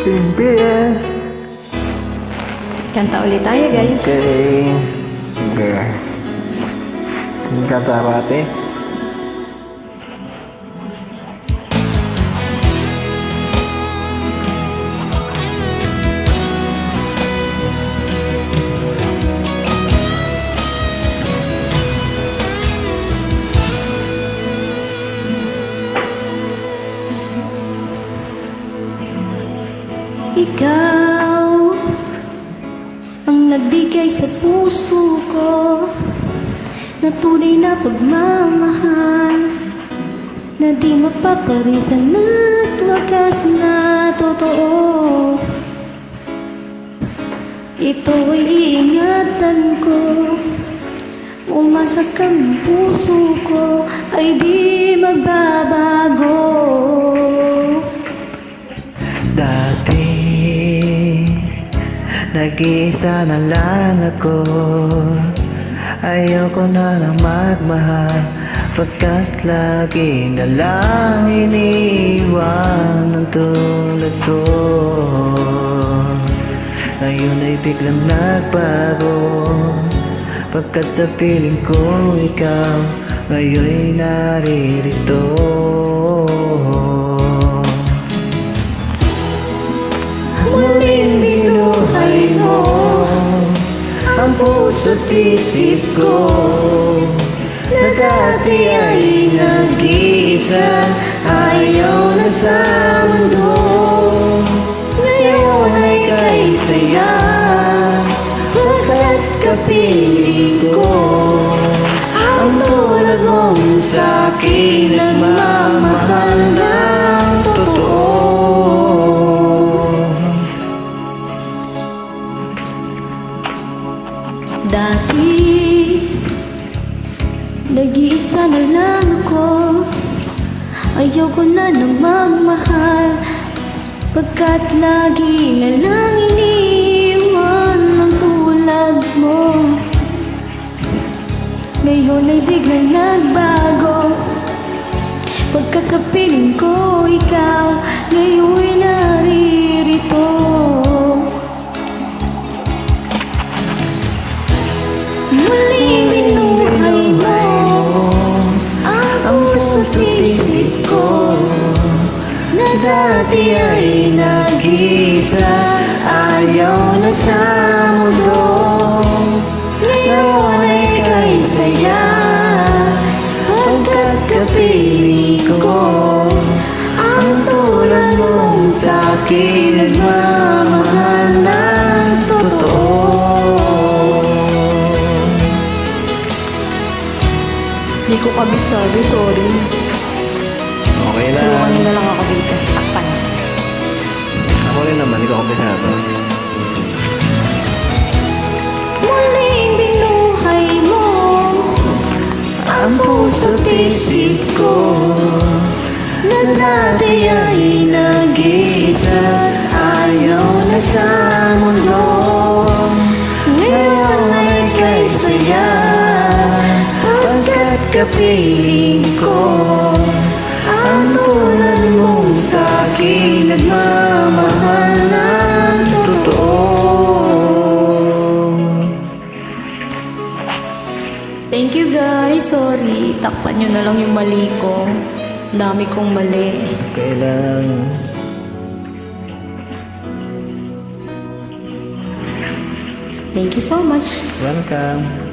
Simple yan. Kanta ulit tayo, guys. Okay. Okay. Ang kata ba ate? Ikaw ang nagbigay sa puso ko na tunay na pagmamahal na di mapaparisan at wagas na totoo. Ito ay iingatan ko, umasa kang puso ko ay di magbabago. Dati nag-iisa na lang ako, ayoko na lang magmahal, pagkat lagi na lang iniwan ng tulad ko. Ngayon ay biglang nagbago, pagkat sa piling ko ikaw ngayon'y naririto. Muling binuhay mo ang puso't isip ko na dati ay nag-iisa, ayaw na sa mundo. Ngayon ay kay saya, pagkat kapiling ko ang tulad mong sa'kin nagmamahal ng totoo. Dati, nag-iisa na lang ako, ayoko na nang magmahal, pagkat lagi na lang iniiwan ang tulad mo. Ngayon ay biglang nagbago, pagkat sa piling ko ikaw ngayon'y naririto. Muling binuhay mo ang puso't isip ko na dati ay nag-iisa, ayaw na sa mundo. Ngayon ay kay saya, pagkat kapiling ko ang tulad mong sa'kin nagmamahal ng totoo. Hindi ko kabisado, sorry. Okay lang. Tulungan niyo na lang ako dito. Takpan. Ako rin naman, ikaw kabisado. Muling binuhay mo ang puso't isip ko na dati ay nag-iisa, ayaw na sa mundo. Ngayon ay kay saya, pagkat kapiling ko ang tulad mong sa'kin nagmamahal ng totoo. Thank you guys, sorry, takpan nyo na lang yung mali ko. Dami kong mali. Okay lang. Thank you so much. Welcome.